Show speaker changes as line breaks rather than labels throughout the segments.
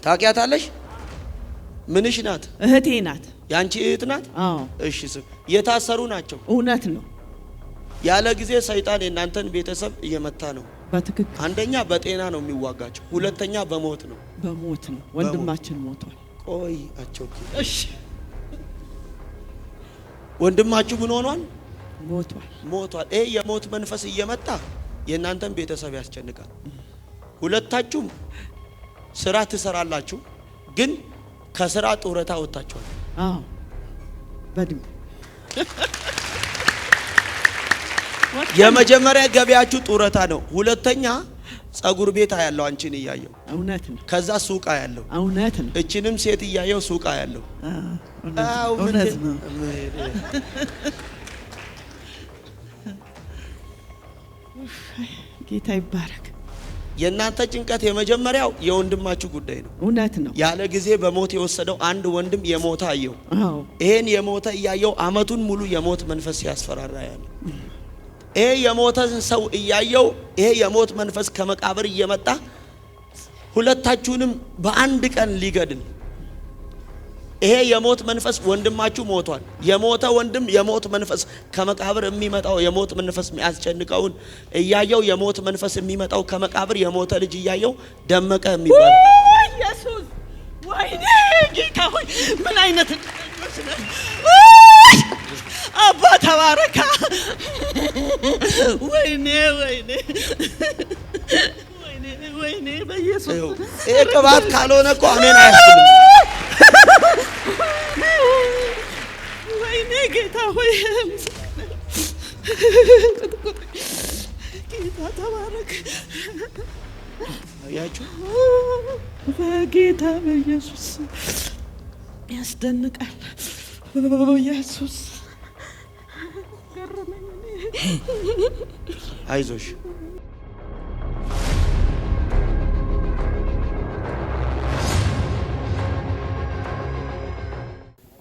ታውቂያታለሽ? ምንሽ ናት?
እህቴ ናት።
ያንቺ እህት ናት?
አዎ።
እሺ የታሰሩ ናቸው?
እውነት ነው።
ያለ ጊዜ ሰይጣን የናንተን ቤተሰብ እየመታ ነው።
በትክክል
አንደኛ በጤና ነው የሚዋጋቸው፣ ሁለተኛ በሞት ነው።
በሞት ነው። ወንድማችን ሞቷል።
ቆይ አቸውኪ
እሺ
ወንድማችሁ ምን ሆኗል?
ሞቷል።
ይሄ የሞት መንፈስ እየመጣ የናንተን ቤተሰብ ያስጨንቃል። ሁለታችሁም ስራ ትሰራላችሁ፣ ግን ከስራ ጡረታ ወጣችኋል።
አዎ በድም
የመጀመሪያ ገቢያችሁ ጡረታ ነው። ሁለተኛ ጸጉር ቤት ያለው አንቺን እያየው
እውነት ነው።
ከዛ ሱቃ ያለው
እውነት ነው።
እቺንም ሴት እያየው ሱቃ ያለው
እውነት ነው። ጌታ ይባረክ።
የእናንተ ጭንቀት የመጀመሪያው የወንድማችሁ ጉዳይ ነው።
እውነት ነው።
ያለ ጊዜ በሞት የወሰደው አንድ ወንድም የሞተ አየው።
አዎ
ይሄን የሞተ እያየው አመቱን ሙሉ የሞት መንፈስ ያስፈራራ ያለ ይሄ የሞተን ሰው እያየው ይሄ የሞት መንፈስ ከመቃብር እየመጣ ሁለታችሁንም በአንድ ቀን ሊገድል ይሄ የሞት መንፈስ ወንድማችሁ ሞቷል። የሞተ ወንድም የሞት መንፈስ ከመቃብር የሚመጣው የሞት መንፈስ የሚያስጨንቀውን እያየው የሞት መንፈስ የሚመጣው ከመቃብር የሞተ ልጅ እያየው ደመቀ የሚባል
ኢየሱስ ወይኔ ጌታ ሆይ ምን አይነት አባ ተባረካ። ወይኔ በኢየሱስ
ይሄ ቅባት ካልሆነ እኮ አሜን አያስብልም።
ወይኔ ጌታ ሆይ ጌታ ተባረክ።
አያችሁ
በጌታ በኢየሱስ ያስደንቃል። ኢየሱስ ገረመኝ።
አይዞሽ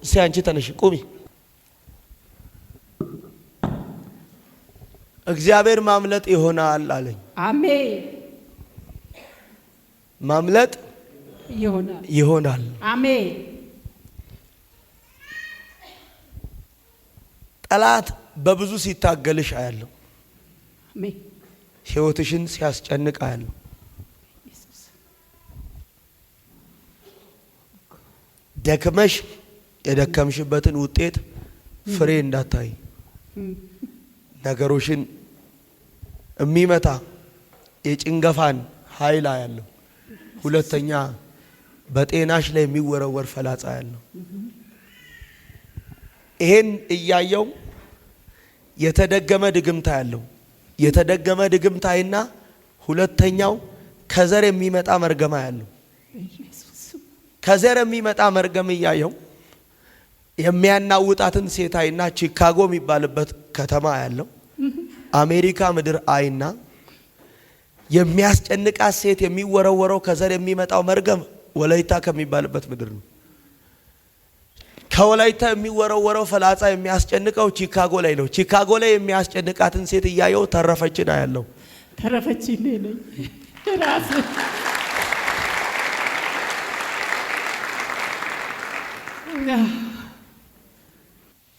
ሲያንቺ ተነሽ ቁሚ። እግዚአብሔር ማምለጥ ይሆናል አለኝ።
አሜን።
ማምለጥ ይሆናል።
አሜን።
ጠላት በብዙ ሲታገልሽ አያለሁ።
አሜን።
ሕይወትሽን ሲያስጨንቅ አያለሁ። ደክመሽ የደከምሽበትን ውጤት ፍሬ እንዳታይ ነገሮችን የሚመታ የጭንገፋን ኃይል አያለሁ። ሁለተኛ በጤናሽ ላይ የሚወረወር ፈላጻ ያለው ይሄን እያየው የተደገመ ድግምታ ያለው የተደገመ ድግምታይና ሁለተኛው ከዘር የሚመጣ መርገማ ያለው ከዘር የሚመጣ መርገም እያየው የሚያናውጣትን ሴታይና ቺካጎ የሚባልበት ከተማ ያለው አሜሪካ ምድር አይና የሚያስጨንቃት ሴት የሚወረወረው ከዘር የሚመጣው መርገም ወላይታ ከሚባልበት ምድር ነው። ከወላይታ የሚወረወረው ፈላጻ የሚያስጨንቀው ቺካጎ ላይ ነው። ቺካጎ ላይ የሚያስጨንቃትን ሴት እያየው ተረፈችና ያለው
ተረፈች ነኝ ራስ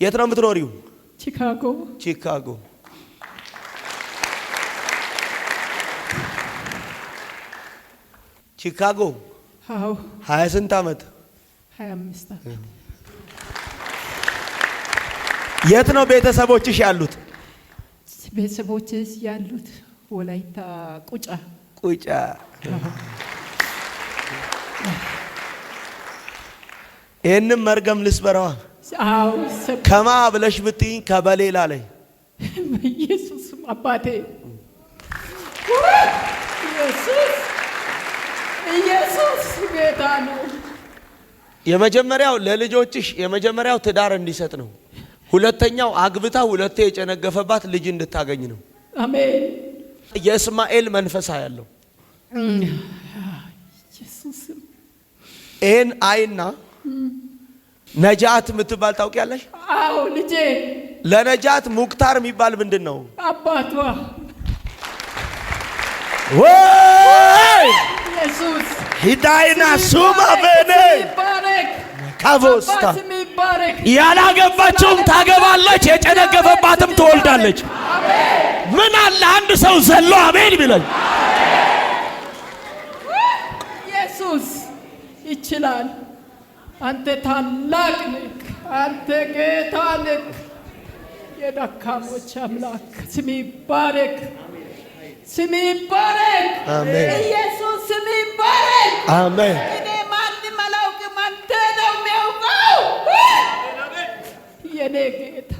የት ነው የምትኖሪው?
ቺካጎ።
ቺካጎ። ቺካጎ።
አዎ።
20 ስንት ዓመት?
25 ዓመት።
የት ነው ቤተሰቦችሽ ያሉት?
ቤተሰቦችሽ ያሉት ወላይታ ቁጫ።
ቁጫ። ይህንም መርገም ልስበረዋ።
አዎ።
ከማ ብለሽ ብትይኝ ከበሌላ ላይ
በኢየሱስ አባቴ ኢየሱስ ጌታ ነው።
የመጀመሪያው ለልጆችሽ የመጀመሪያው ትዳር እንዲሰጥ ነው። ሁለተኛው አግብታ ሁለቴ የጨነገፈባት ልጅ እንድታገኝ ነው።
አሜን።
የእስማኤል መንፈሳ ያለው
ኢየሱስ
ይሄን አይና ነጃት የምትባል ታውቂያለሽ?
አዎ ልጄ።
ለነጃት ሙክታር የሚባል ምንድን ነው?
አባቷ
ወይ
ኢየሱስ
ሂዳይና ሱማ በኔ
ይባረክ።
ካቮስታ
አባት ስም ይባረክ።
ያላገባችውም ታገባለች፣ የጨነገፈባትም ትወልዳለች። ምን አለ አንድ ሰው ዘሎ አሜን ቢለኝ።
ኢየሱስ ይችላል። አንተ ታላቅ ነህ። አንተ ጌታ ነህ። የደካሞች አምላክ ስም ይባረክ። ስም ይባረክ።
አሜን።
ኢየሱስ ስም ይባረክ።
አሜን።
እኔ ማንም አላውቅም፣ አንተ ነው የሚያውቀው። የኔ ጌታ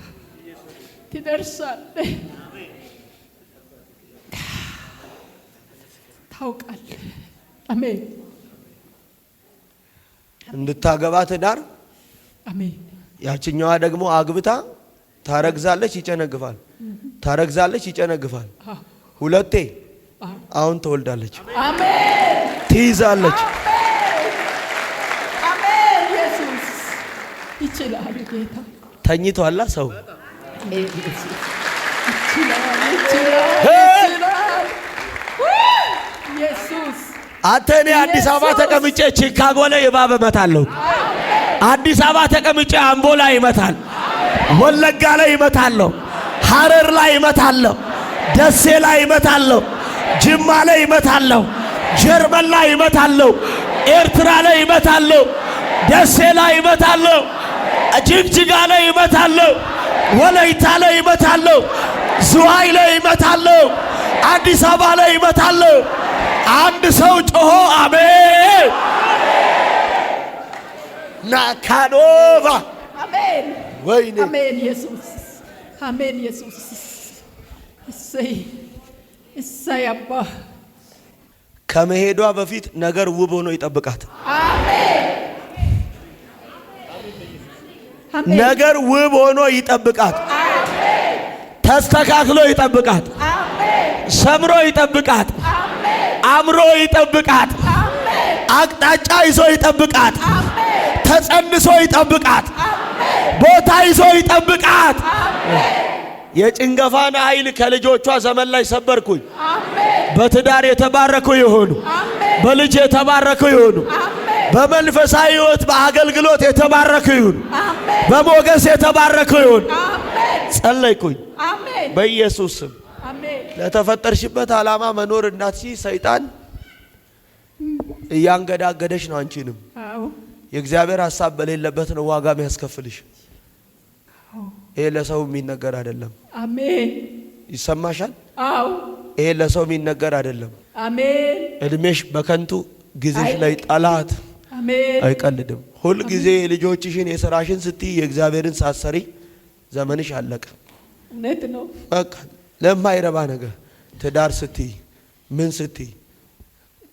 ትደርሳለህ፣ ታውቃለህ። አሜን
እንድታገባ ትዳር፣
አሜን።
ያችኛዋ ደግሞ አግብታ ታረግዛለች፣ ይጨነግፋል። ታረግዛለች፣ ይጨነግፋል። ሁለቴ አሁን ትወልዳለች፣
አሜን።
ትይዛለች።
አሜን። ኢየሱስ ይችላል። ጌታ
ተኝቷላ ሰው
አሜን። ኢየሱስ ይችላል፣ ይችላል። ኢየሱስ
አንተ እኔ አዲስ አበባ ተቀምጬ ቺካጎ ላይ እባብ እመታለሁ። አዲስ አበባ ተቀምጬ አምቦ ላይ ይመታል፣ ወለጋ ላይ ይመታለሁ፣ ሐረር ላይ ይመታለሁ፣ ደሴ ላይ ይመታለሁ፣ ጅማ ላይ ይመታለሁ፣ ጀርመን ላይ ይመታለሁ፣ ኤርትራ ላይ ይመታለሁ፣ ደሴ ላይ ይመታለሁ፣ ጅግጅጋ ላይ ይመታለሁ፣ ወለይታ ላይ ይመታለሁ፣ ዝዋይ ላይ ይመታለሁ፣ አዲስ አበባ ላይ ይመታለሁ። አንድ ሰው ጮሆ አሜን ናካኖቫ
አሜን።
ወይኔ
አሜን። ኢየሱስ አሜን። ኢየሱስ እሰይ እሰይ። አባ
ከመሄዷ በፊት ነገር ውብ ሆኖ ይጠብቃት።
አሜን። አሜን።
ነገር ውብ ሆኖ ይጠብቃት።
አሜን።
ተስተካክሎ ይጠብቃት።
አሜን።
ሰምሮ ይጠብቃት። አምሮ ይጠብቃት። አቅጣጫ ይዞ ይጠብቃት። ተጸንሶ ይጠብቃት። ቦታ ይዞ ይጠብቃት። የጭንገፋን ኃይል ከልጆቿ ዘመን ላይ ሰበርኩኝ። በትዳር የተባረኩ ይሆኑ፣ በልጅ የተባረኩ ይሆኑ፣ በመንፈሳዊ ሕይወት በአገልግሎት የተባረኩ ይሁኑ፣ በሞገስ የተባረኩ ይሁኑ። ጸለይኩኝ በኢየሱስ ስም። ለተፈጠርሽበት ዓላማ መኖር እንዳትችይ ሰይጣን እያንገዳገደሽ ነው። አንቺንም የእግዚአብሔር ሐሳብ በሌለበት ነው ዋጋ የሚያስከፍልሽ። ይሄ ለሰው የሚነገር አይደለም።
አሜን።
ይሰማሻል?
አዎ።
ይሄ ለሰው የሚነገር አይደለም።
አሜን።
እድሜሽ በከንቱ ጊዜሽ ላይ ጠላት
አሜን
አይቀልድም። ሁል ጊዜ ልጆችሽን የሥራሽን ስትይ የእግዚአብሔርን ሳትሰሪ ዘመንሽ አለቀ።
እውነት ነው።
በቃ ለማይረባ ነገር ትዳር ስትይ ምን ስትይ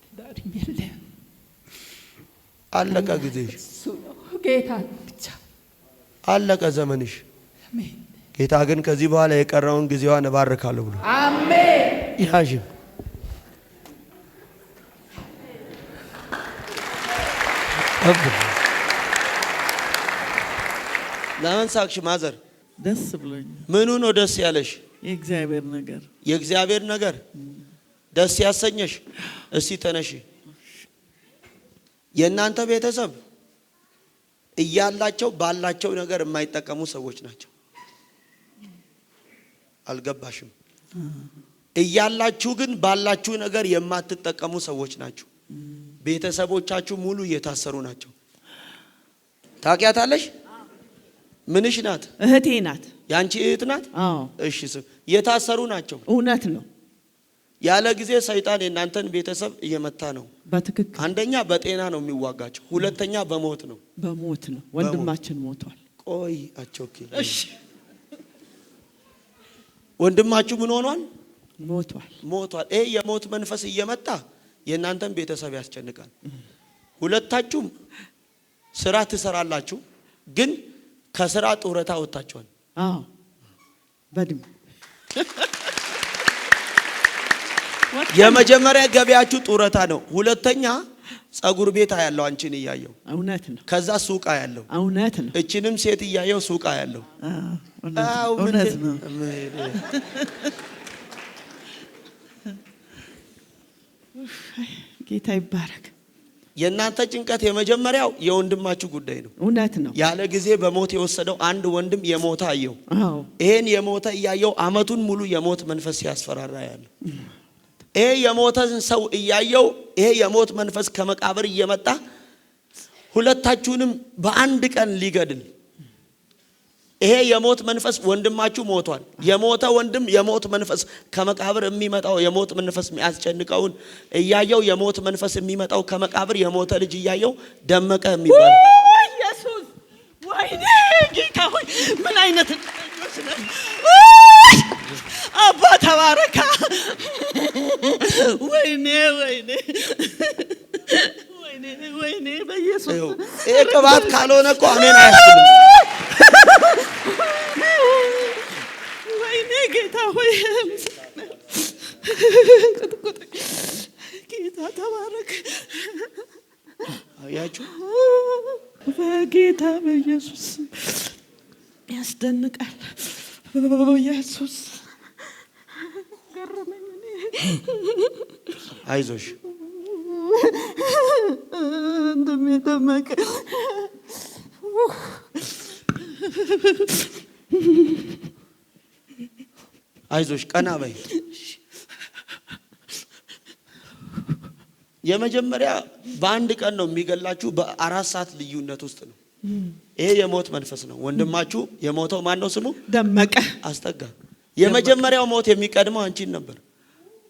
ትዳር የለም።
አለቀ ጊዜሽ።
እሱ ነው ጌታ ብቻ
አለቀ ዘመንሽ።
አሜን።
ጌታ ግን ከዚህ በኋላ የቀረውን ጊዜዋን እባርካለሁ ብሎ
አሜን።
ያዥም ለምን ሳቅሽ ማዘር?
ደስ ብሎኝ።
ምኑ ነው ደስ ያለሽ?
የእግዚአብሔር ነገር
የእግዚአብሔር ነገር ደስ ያሰኘሽ? እስቲ ተነሺ። የእናንተ ቤተሰብ እያላቸው ባላቸው ነገር የማይጠቀሙ ሰዎች ናቸው። አልገባሽም? እያላችሁ ግን ባላችሁ ነገር የማትጠቀሙ ሰዎች ናቸው። ቤተሰቦቻችሁ ሙሉ እየታሰሩ ናቸው። ታውቂያታለሽ? ምንሽ ናት?
እህቴ ናት።
ያንቺ እህት ናት?
አዎ።
እሺ፣ የታሰሩ ናቸው።
እውነት ነው።
ያለ ጊዜ ሰይጣን የእናንተን ቤተሰብ እየመታ ነው።
በትክክል
አንደኛ በጤና ነው የሚዋጋቸው፣ ሁለተኛ በሞት ነው።
በሞት ነው። ወንድማችን ሞቷል።
ቆይ አቾኪ።
እሺ፣
ወንድማችሁ ምን ሆኗል?
ሞቷል።
ሞቷል። ይሄ የሞት መንፈስ እየመጣ የእናንተን ቤተሰብ ያስጨንቃል። ሁለታችሁም ስራ ትሰራላችሁ፣ ግን ከስራ ጡረታ ወጣችኋል።
አዎ፣ በድም
የመጀመሪያ ገበያችሁ ጡረታ ነው። ሁለተኛ ጸጉር ቤት ያለው አንቺን እያየው፣
እውነት ነው።
ከዛ ሱቃ ያለው፣
እውነት ነው።
እቺንም ሴት እያየው ሱቃ ያለው።
እውነት ነው።
ጌታ ይባረክ።
የእናንተ ጭንቀት የመጀመሪያው የወንድማችሁ ጉዳይ ነው።
እውነት ነው።
ያለ ጊዜ በሞት የወሰደው አንድ ወንድም የሞተ አየው።
አዎ
ይሄን የሞተ እያየው አመቱን ሙሉ የሞት መንፈስ ያስፈራራ ያለ ይሄ የሞተን ሰው እያየው ይሄ የሞት መንፈስ ከመቃብር እየመጣ ሁለታችሁንም በአንድ ቀን ሊገድል ይሄ የሞት መንፈስ ወንድማችሁ ሞቷል። የሞተ ወንድም የሞት መንፈስ ከመቃብር የሚመጣው የሞት መንፈስ የሚያስጨንቀውን እያየው የሞት መንፈስ የሚመጣው ከመቃብር የሞተ ልጅ እያየው ደመቀ የሚባል
ኢየሱስ ወይኔ ጌታ ሆይ ምን አይነት ልጆች ነን። አባ ተባረካ። ወይኔ ወይኔ ወይኔ ወይኔ በኢየሱስ
ይሄ ቅባት ካልሆነ እኮ አሜን አያስብልም።
ወይኔ ጌታ ሆይ ጌታ ተባረክ።
አያችሁ
በጌታ በኢየሱስ ያስደንቃል። ኢየሱስ ገረመኝ።
አይዞሽ
እንደሚደመቅ
አይዞሽ ቀና በይ። የመጀመሪያ በአንድ ቀን ነው የሚገላችሁ፣ በ4 ሰዓት ልዩነት ውስጥ ነው። ይሄ የሞት መንፈስ ነው። ወንድማችሁ የሞተው ማን ነው ስሙ?
ደመቀ።
አስጠጋ። የመጀመሪያው ሞት የሚቀድመው አንቺን ነበር።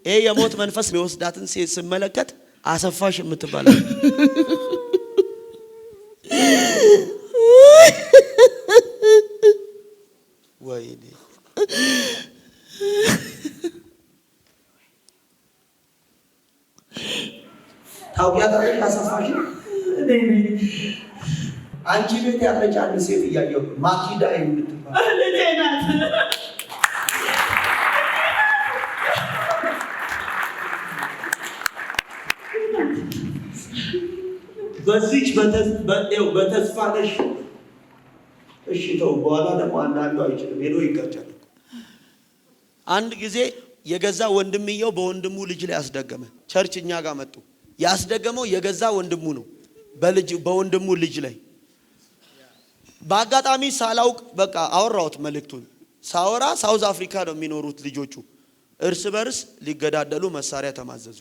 ይሄ የሞት መንፈስ የሚወስዳትን ሴት ስመለከት አሰፋሽ የምትባል ወይኔ ታውቂያታለሽ? አሰፋሽ አንቺ ቤት ያለች አንድ ሴት እያየሁ ማኪዳ የምትባል
ልጄ ናት።
በዚች በተስፋ ነሽ። እሺ ተው፣ በኋላ ደግሞ አንዳንዱ አይችልም ሄዶ ይጋጫል። አንድ ጊዜ የገዛ ወንድምየው በወንድሙ ልጅ ላይ ያስደገመ ቸርች እኛ ጋር መጡ። ያስደገመው የገዛ ወንድሙ ነው በወንድሙ ልጅ ላይ። በአጋጣሚ ሳላውቅ በቃ አወራሁት መልእክቱን። ሳወራ ሳውዝ አፍሪካ ነው የሚኖሩት ልጆቹ። እርስ በርስ ሊገዳደሉ መሳሪያ ተማዘዙ።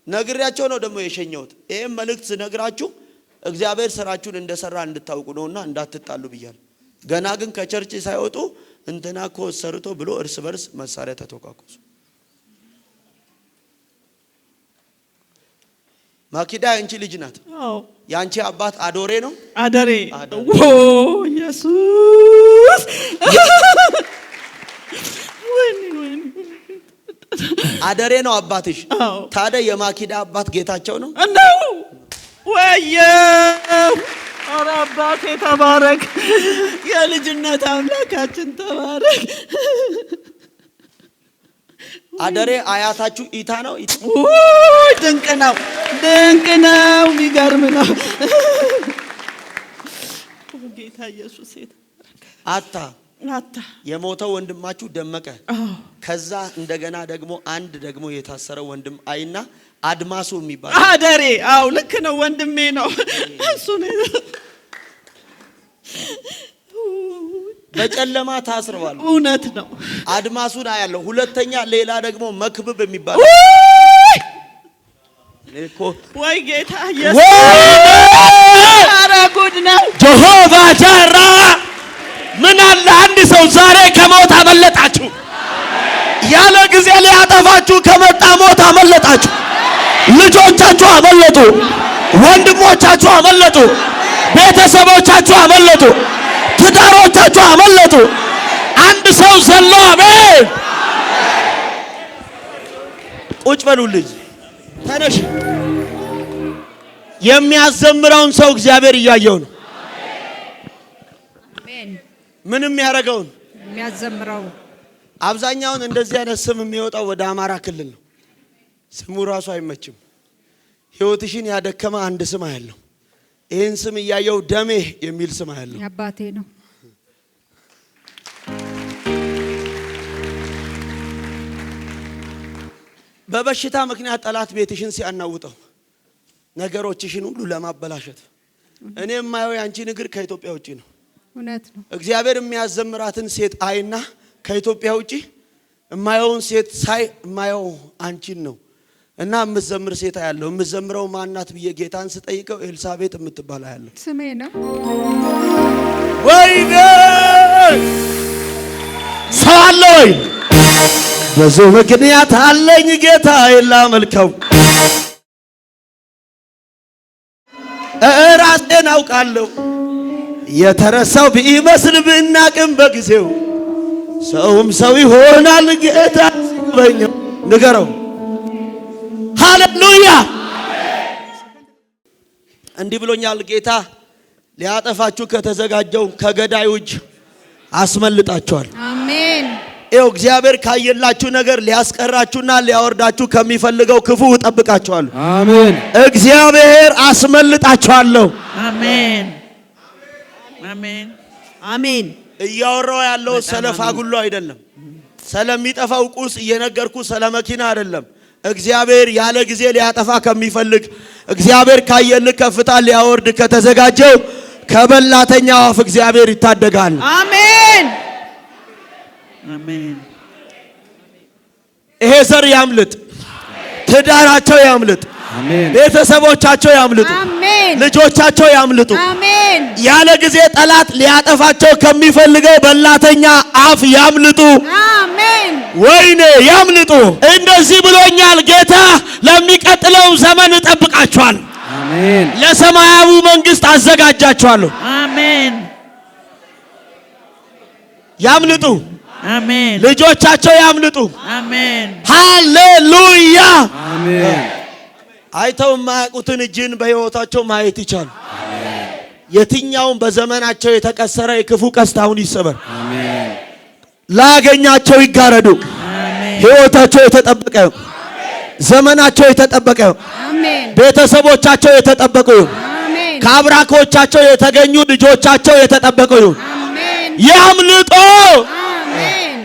ነግሬያቸው ነው ደግሞ የሸኘሁት። ይሄን መልእክት ስነግራችሁ እግዚአብሔር ስራችሁን እንደሰራ እንድታውቁ ነውና እንዳትጣሉ ብያለሁ። ገና ግን ከቸርች ሳይወጡ እንትና እኮ ሰርቶ ብሎ እርስ በርስ መሳሪያ ተተኳኮሱ። ማኪዳ ያንቺ ልጅ ናት።
አዎ
ያንቺ አባት አዶሬ ነው።
አደሬ ኦ ኢየሱስ ወይኔ ወይኔ
አደሬ ነው አባትሽ።
አዎ
ታዲያ የማኪዳ አባት ጌታቸው ነው።
ነው ወየ ኧረ አባቴ ተባረክ። የልጅነት አምላካችን ተባረክ።
አደሬ አያታችሁ ኢታ ነው።
ድንቅ ነው፣ ድንቅ ነው፣ የሚገርም ነው። ጌታ ኢየሱስ
አታ የሞተው ወንድማችሁ ደመቀ። ከዛ እንደገና ደግሞ አንድ ደግሞ የታሰረ ወንድም አይና አድማሱ የሚባል
አደሬ። አው ልክ ነው፣ ወንድሜ ነው እሱ ነው።
በጨለማ ታስረዋል።
እውነት ነው።
አድማሱን አያለው። ሁለተኛ ሌላ ደግሞ መክብብ የሚባል እኮ
ወይ ጌታ ኢየሱስ ኧረ ጉድ ነው።
ጀሆቫ ጃራ ምን አለ አንድ ሰው ዛሬ ከሞት አመለጣችሁ። ያለ ጊዜ ሊያጠፋችሁ ከመጣ ሞት አመለጣችሁ። ልጆቻችሁ አመለጡ፣ ወንድሞቻችሁ አመለጡ፣ ቤተሰቦቻችሁ አመለጡ፣ ትዳሮቻችሁ አመለጡ። አንድ ሰው ዘሎ አሜን። ቁጭ በሉልኝ። ተነሽ። የሚያዘምረውን ሰው እግዚአብሔር እያየው ነው።
አሜን።
ምንም ያደረገውን
የሚያዘምረው
አብዛኛውን እንደዚህ አይነት ስም የሚወጣው ወደ አማራ ክልል ነው። ስሙ ራሱ አይመችም። ህይወትሽን ያደከመ አንድ ስም አያለው። ይህን ስም እያየው ደሜ የሚል ስም አያለው።
የአባቴ ነው።
በበሽታ ምክንያት ጠላት ቤትሽን ሲያናውጠው ነገሮችሽን ሁሉ ለማበላሸት። እኔ የማየው ያንቺን እግር ከኢትዮጵያ ውጪ ነው።
እውነት ነው።
እግዚአብሔር የሚያዘምራትን ሴት አይና ከኢትዮጵያ ውጪ የማየውን ሴት ሳይ የማየው አንቺን ነው። እና የምትዘምር ሴት ያለው የምትዘምረው ማናት ብዬ ጌታን ስጠይቀው ኤልሳቤጥ የምትባል ያለው
ስሜ ነው።
ወይኔ ሰው አለ ወይ? ብዙ ምክንያት አለኝ ጌታ ላመልከው። ራሴን አውቃለሁ የተረሳው ቢመስል ብናቅም በጊዜው ሰውም ሰው ይሆናል ጌታ ሲጎበኘው። ንገረው ሃሌሉያ። እንዲህ ብሎኛል ጌታ ሊያጠፋችሁ ከተዘጋጀው ከገዳዩ እጅ አስመልጣችኋል።
አሜን።
ይኸው እግዚአብሔር ካየላችሁ ነገር ሊያስቀራችሁና ሊያወርዳችሁ ከሚፈልገው ክፉ እጠብቃችኋለሁ።
አሜን።
እግዚአብሔር አስመልጣችኋለሁ።
አሜን አሜን አሜን።
እያወራው ያለው ስለ ፋጉሎ አይደለም፣ ስለሚጠፋው ቁስ እየነገርኩ ስለ መኪና አይደለም። እግዚአብሔር ያለ ጊዜ ሊያጠፋ ከሚፈልግ እግዚአብሔር ካየልህ ከፍታ ሊያወርድ ከተዘጋጀው ከበላተኛው አፍ እግዚአብሔር ይታደጋል።
አሜን አሜን።
ይሄ ዘር ያምልጥ፣ ትዳራቸው ያምልጥ፣ ቤተሰቦቻቸው ያምልጡ፣ ልጆቻቸው ያምልጡ።
አሜን።
ያለ ጊዜ ጠላት ሊያጠፋቸው ከሚፈልገው በላተኛ አፍ ያምልጡ።
አሜን።
ወይኔ ያምልጡ። እንደዚህ ብሎኛል ጌታ ለሚቀጥለው ዘመን እጠብቃችኋለሁ።
አሜን።
ለሰማያዊ መንግስት አዘጋጃችኋለሁ።
አሜን።
ያምልጡ።
አሜን።
ልጆቻቸው ያምልጡ።
አሜን።
ሃሌሉያ።
አሜን።
አይተው የማያውቁትን እጅን በሕይወታቸው ማየት ይቻላል። የትኛውም በዘመናቸው የተቀሰረ የክፉ ቀስት አሁን ይሰበር።
አሜን።
ላገኛቸው ይጋረዱ።
አሜን።
ሕይወታቸው የተጠበቀ፣ ዘመናቸው የተጠበቀ፣
አሜን።
ቤተሰቦቻቸው የተጠበቁ፣
አሜን።
ከአብራኮቻቸው የተገኙ ልጆቻቸው የተጠበቁ
አሜን።
ያምልጡ።
አሜን።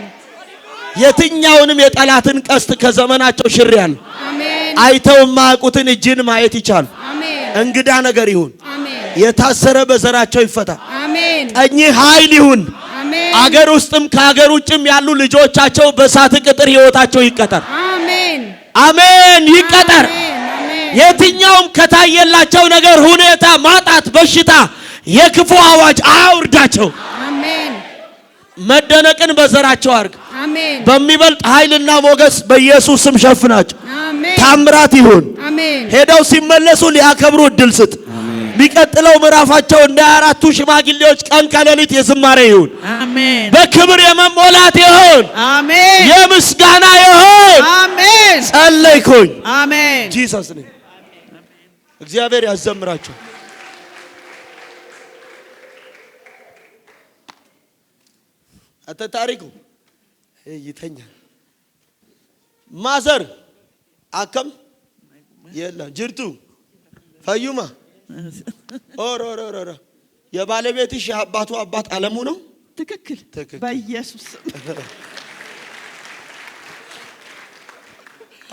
የትኛውንም የጠላትን ቀስት ከዘመናቸው ሽሪያል።
አሜን።
አይተው የማያውቁትን እጅን ማየት ይቻላል።
አሜን።
እንግዳ ነገር ይሁን።
አሜን።
የታሰረ በዘራቸው ይፈታ።
አሜን።
ቀኝ ኃይል ይሁን።
አሜን።
አገር ውስጥም ከአገር ውጭም ያሉ ልጆቻቸው በሳት ቅጥር ሕይወታቸው ይቀጠር።
አሜን።
አሜን ይቀጠር።
አሜን።
የትኛውም ከታየላቸው ነገር ሁኔታ፣ ማጣት፣ በሽታ፣ የክፉ አዋጅ አውርዳቸው።
አሜን።
መደነቅን በዘራቸው አርግ።
አሜን።
በሚበልጥ ኃይልና ሞገስ በኢየሱስ ስም ሸፍናቸው።
አሜን።
ታምራት ይሁን።
አሜን።
ሄደው ሲመለሱ ሊያከብሩ እድል ስጥ። የሚቀጥለው ምዕራፋቸው እንደ አራቱ ሽማግሌዎች ቀን ከሌሊት የዝማሬ ይሁን።
አሜን።
በክብር የመሞላት ይሁን።
አሜን።
የምስጋና ይሁን።
አሜን።
ጸለይኩኝ።
አሜን።
ጂሰስ ነኝ። እግዚአብሔር ያዘምራቸው። አተ ታሪኩ ይተኛል። ማዘር አከም የለ ጅርቱ ፈዩማ ኦሮሮሮሮ የባለቤትሽ የአባቱ አባት አለሙ ነው።
ትክክል። በኢየሱስ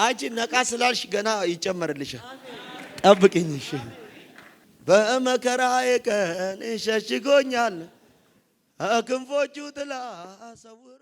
አንቺ ነቃ ስላልሽ ገና ይጨመርልሻል። ጠብቂኝ እሺ። በመከራዬ ቀን ሸሽጎኛል፣ ክንፎቹ ጥላ ሰውሮ